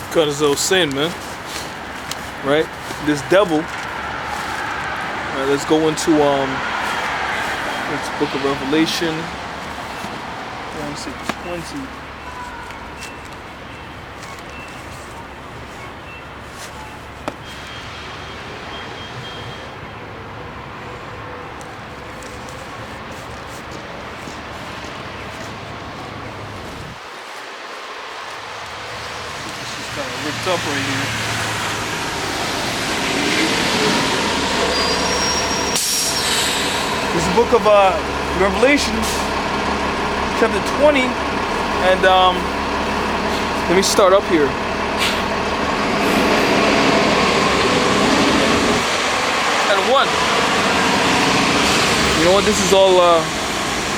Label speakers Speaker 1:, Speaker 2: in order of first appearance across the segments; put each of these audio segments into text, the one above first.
Speaker 1: Because as I was saying, man, right? This devil. Let's go into let's book of Revelation. I want to say 20. Kind of ripped up right here. This is the book of Revelation, chapter 20, and let me start up here. And 1. You know what? This is all.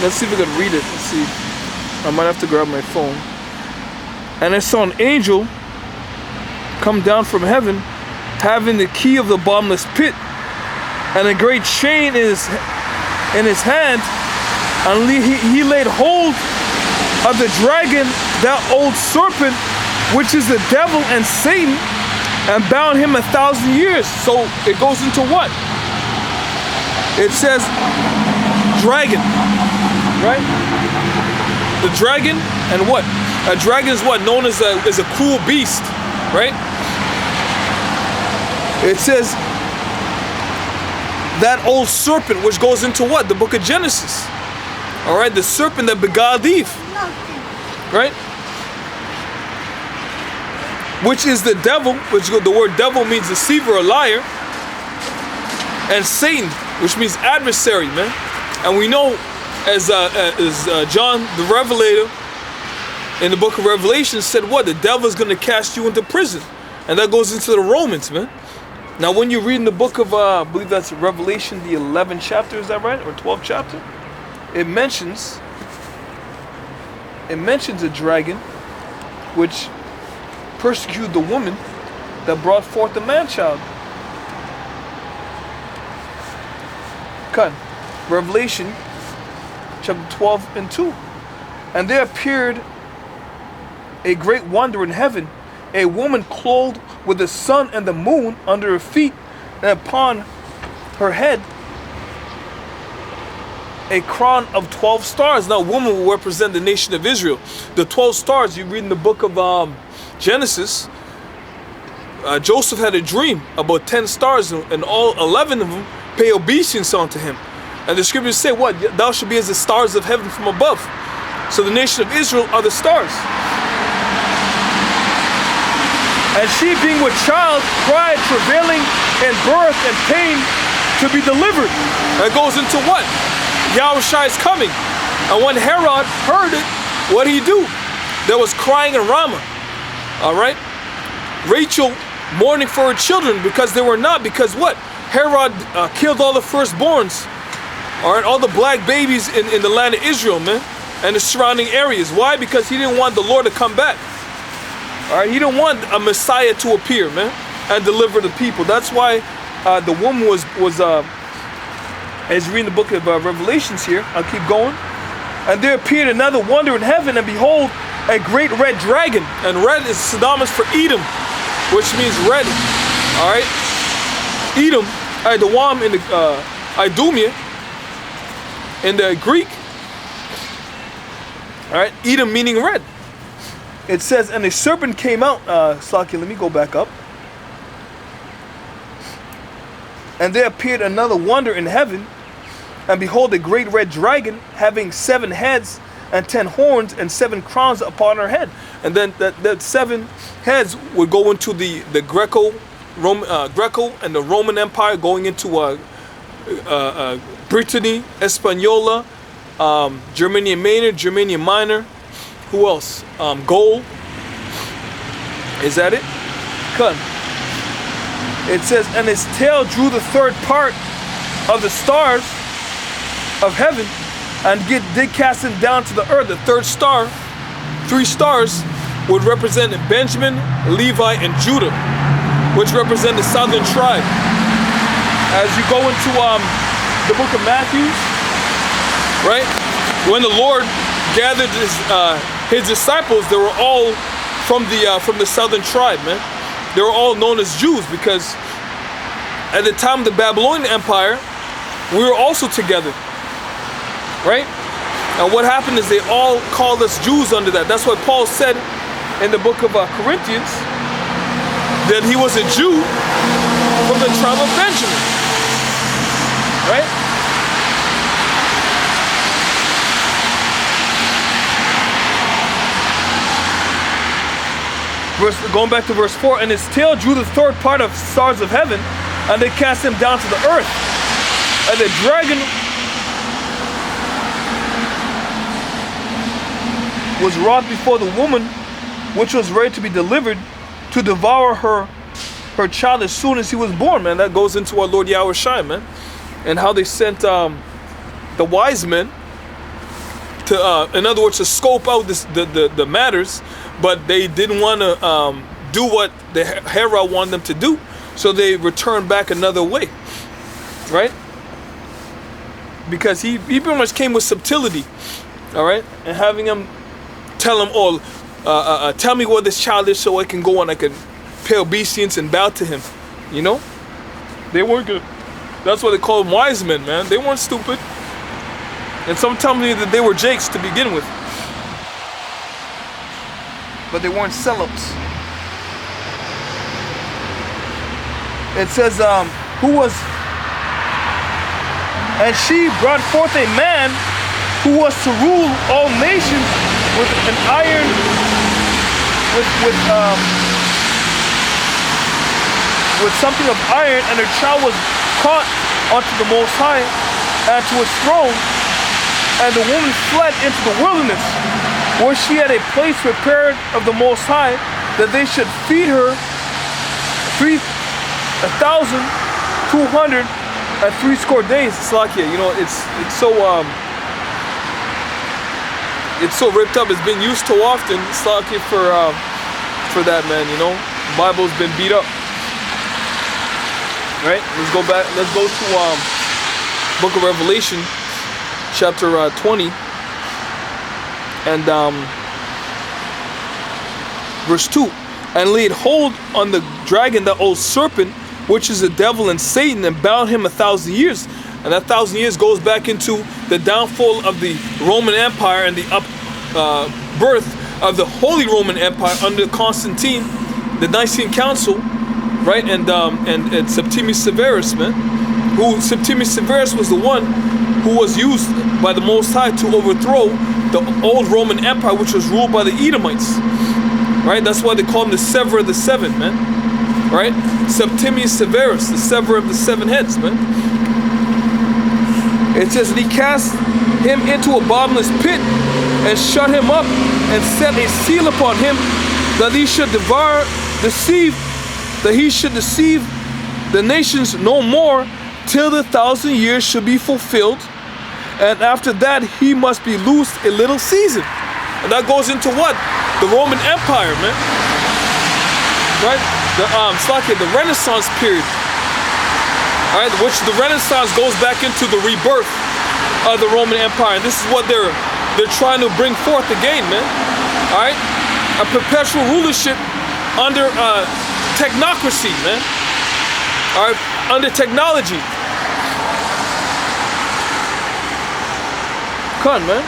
Speaker 1: Let's see if we can read it. Let's see. I might have to grab my phone. And I saw an angel come down from heaven, having the key of the bottomless pit, and a great chain in his hand, and he laid hold of the dragon, that old serpent, which is the devil and Satan, and bound him 1,000 years. So it goes into what? It says dragon, right? The dragon and what? A dragon is what? Known as a cruel beast, right? It says that old serpent, which goes into what? The book of Genesis. All right, the serpent that beguiled Eve, right? Which is the devil, which the word devil means deceiver or liar, and Satan, which means adversary, man. And we know as John the Revelator in the book of Revelation said what? The devil is going to cast you into prison. And that goes into the Romans, man. Now, when you read in the book of, I believe that's Revelation, the 11th chapter, is that right? Or 12th chapter? It mentions a dragon which persecuted the woman that brought forth the man-child. Cut. Revelation, chapter 12 and 2. And there appeared a great wonder in heaven, a woman clothed with the sun and the moon under her feet, and upon her head a crown of 12 stars. Now, a woman will represent the nation of Israel. The 12 stars, you read in the book of Genesis, Joseph had a dream about 10 stars, and all 11 of them pay obeisance unto him. And the scriptures say, what? Thou shalt be as the stars of heaven from above. So the nation of Israel are the stars. And she, being with child, cried, travailing in birth and pain to be delivered. That goes into what? Yahushua is coming. And when Herod heard it, what did he do? There was crying in Ramah. All right? Rachel mourning for her children because they were not. Because what? Herod killed all the firstborns. All right? All the black babies in the land of Israel, man. And the surrounding areas. Why? Because he didn't want the Lord to come back. All right, he didn't want a Messiah to appear, man, and deliver the people. That's why the woman was as you read in the book of Revelations here, I'll keep going. And there appeared another wonder in heaven, and behold, a great red dragon. And red is synonymous for Edom, which means red. All right, Edom, Idawam in the Idumea in the Greek. All right, Edom meaning red. It says, and a serpent came out. Slaki, let me go back up. And there appeared another wonder in heaven, and behold, a great red dragon, having 7 heads and 10 horns and 7 crowns upon her head. And then that 7 heads would go into the Greco and the Roman Empire, going into Brittany, Hispaniola, Germania Minor, Germania Minor. Who else? Gold. Is that it? Cut. It says, and his tail drew the third part of the stars of heaven, and did cast him down to the earth. The third star, 3 stars, would represent Benjamin, Levi, and Judah, which represent the southern tribe. As you go into the book of Matthew, right? When the Lord gathered his disciples, they were all from the southern tribe, man. They were all known as Jews because at the time of the Babylonian Empire, we were also together, right? And what happened is they all called us Jews under that. That's what Paul said in the book of Corinthians, that he was a Jew from the tribe of Benjamin, right? Going back to verse 4, and his tail drew the third part of stars of heaven, and they cast him down to the earth. And the dragon was wrought before the woman, which was ready to be delivered, to devour her child as soon as he was born, man. That goes into our Lord Yahushua, man. And how they sent the wise men to, in other words, to scope out the matters, but they didn't want to do what the Herod wanted them to do, so they returned back another way, right? Because he pretty much came with subtlety, all right, and having him tell him, "Oh, tell me what this child is, so I can go and I can pay obeisance and bow to him." You know, they weren't good. That's why they call them wise men, man. They weren't stupid, and some tell me that they were jakes to begin with, but they weren't sellouts. It says, who was, and she brought forth a man who was to rule all nations with an iron, with something of iron, and her child was caught unto the Most High and to his throne. And the woman fled into the wilderness, where she had a place prepared of the Most High, that they should feed her 1,260 days. It's like, yeah, you know, it's so ripped up. It's been used too often. It's like for that, man. You know, the Bible's been beat up. Right? Let's go back. Let's go to Book of Revelation, chapter 20, and verse 2. And laid hold on the dragon, the old serpent, which is the devil and Satan, and bound him 1,000 years. And that 1,000 years goes back into the downfall of the Roman Empire and the birth of the Holy Roman Empire under Constantine, the Nicene Council, right? And Septimius Severus, man. Septimius Severus was the one who was used by the Most High to overthrow the old Roman Empire, which was ruled by the Edomites. Right? That's why they call him the Sever of the Seven, man. Right? Septimius Severus, the Sever of the Seven Heads, man. It says, and he cast him into a bottomless pit and shut him up and set a seal upon him, that he should deceive the nations no more, till the 1,000 years should be fulfilled. And after that, he must be loosed a little season. And that goes into what? The Roman Empire, man. Right? The Renaissance period. Alright, which the Renaissance goes back into the rebirth of the Roman Empire. And this is what they're trying to bring forth again, man. Alright? A perpetual rulership under technocracy, man. Alright, under technology. Come on, man.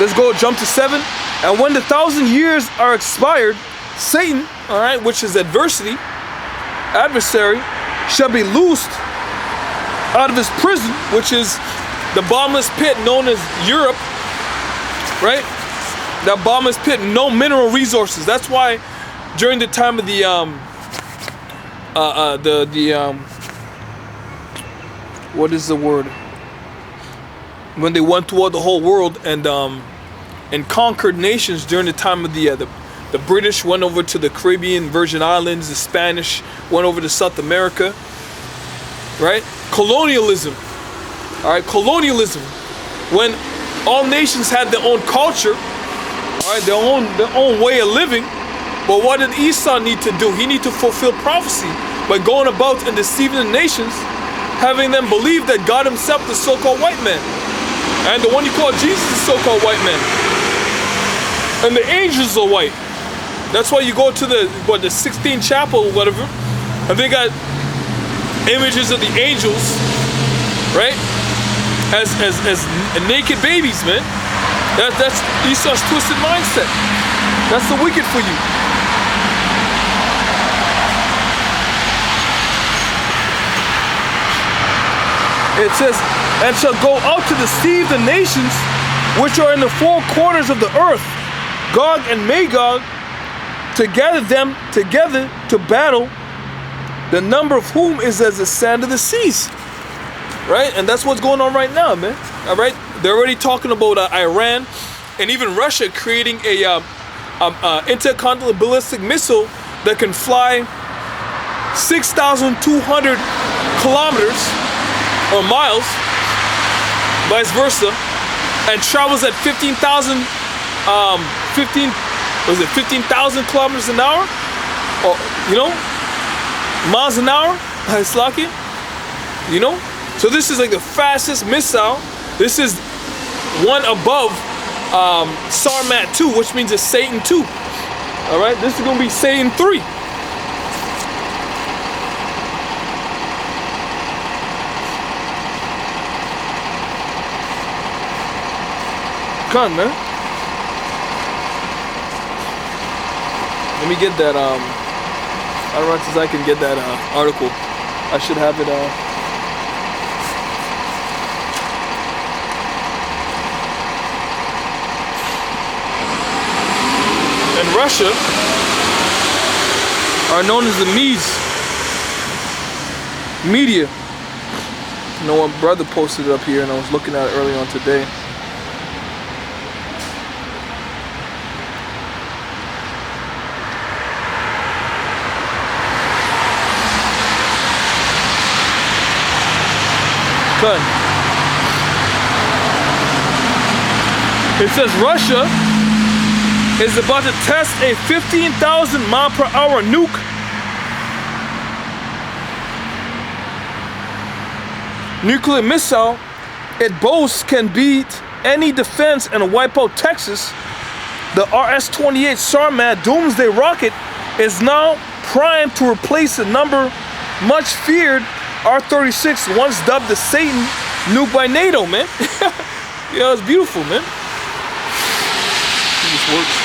Speaker 1: Let's go jump to 7. And when the 1,000 years are expired, Satan, all right, which is adversity, adversary, shall be loosed out of his prison, which is the bottomless pit known as Europe, right? That bottomless pit, no mineral resources. That's why during the time of the what is the word? When they went toward the whole world and conquered nations during the time of the British went over to the Caribbean, Virgin Islands, the Spanish went over to South America, right? Colonialism, all right, colonialism. When all nations had their own culture, all right, their own way of living, but what did Esau need to do? He needed to fulfill prophecy by going about and deceiving the nations, having them believe that God himself, the so-called white man, And the one you call Jesus is so-called white man. And the angels are white. That's why you go to the Sistine Chapel or whatever, and they got images of the angels, right? As naked babies, man. That's Esau's twisted mindset. That's the wicked for you. It says, and shall go out to deceive the nations which are in the four corners of the earth, Gog and Magog, to gather them together to battle, the number of whom is as the sand of the seas. Right? And that's what's going on right now, man. All right? They're already talking about Iran and even Russia creating a intercontinental ballistic missile that can fly 6,200 kilometers or miles, vice versa, and travels at 15,000 kilometers an hour, or miles an hour. It's lucky, So this is like the fastest missile. This is one above Sarmat 2, which means it's Satan 2. All right, this is gonna be Satan 3. Come on, man. Let me get that. I don't know if I can get that article. I should have it. And Russia are known as the media. One brother posted it up here, and I was looking at it early on today. It says Russia is about to test a 15,000 mile per hour nuke nuclear missile it boasts can beat any defense and wipe out Texas. The RS-28 Sarmat doomsday rocket is now primed to replace the much feared R-36, once dubbed the Satan nuke by NATO, man. Yeah, it's beautiful, man. This works.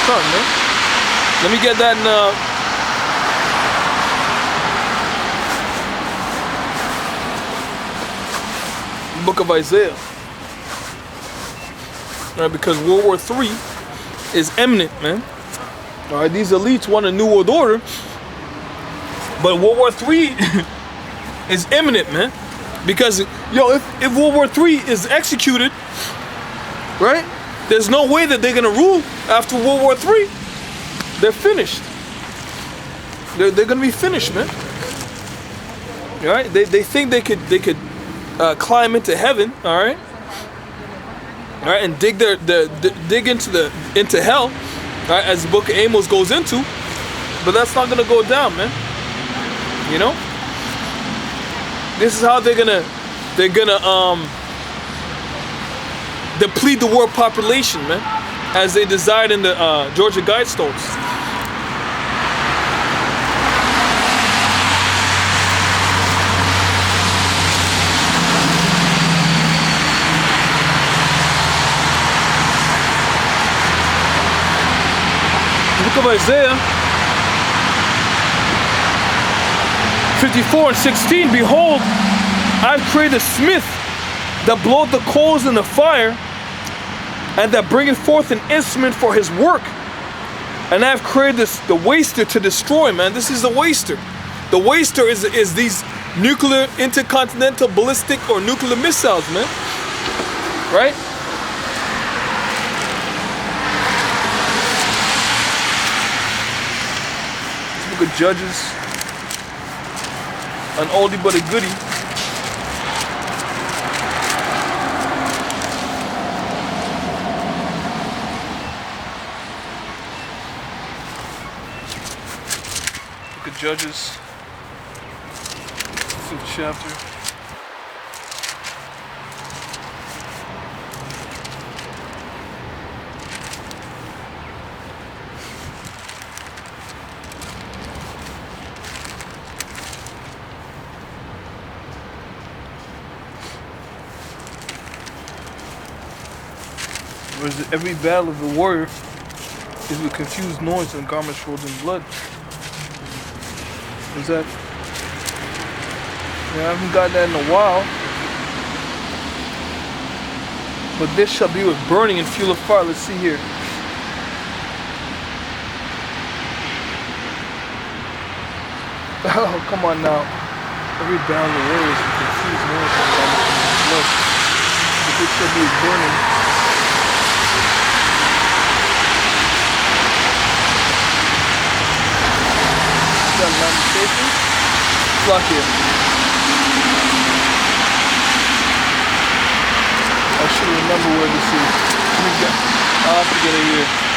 Speaker 1: Come on, man. Let me get that in Book of Isaiah. All right, because World War III is imminent, man. All right, these elites want a new world order, but World War III is imminent, man. Because, if World War III is executed, right, there's no way that they're gonna rule after World War III. They're finished. They're gonna be finished, man. All right, they think they could climb into heaven, all right, and dig into hell. Right, as the book of Amos goes into, but that's not gonna go down, man. This is how they're gonna deplete the world population, man, as they desired in the Georgia Guidestones. Book of Isaiah 54 and 16, behold, I've created a smith that bloweth the coals in the fire, and that bringeth forth an instrument for his work. And I've created the waster to destroy, man. This is the waster. The waster is these nuclear intercontinental ballistic or nuclear missiles, man. Right? Book of Judges, an oldie but a goodie. Book of Judges,
Speaker 2: Joseph chapter. Whereas every battle of the warrior is with confused noise and garments rolled in blood. Is that? Yeah, I haven't got that in a while. But this shall be with burning and fuel of fire. Let's see here. Oh, come on now. Every battle of the warrior is with confused noise and garments rolled in blood. But this shall be with burning. Lamentation. Block here. I should remember where this is. I'll have to get it here.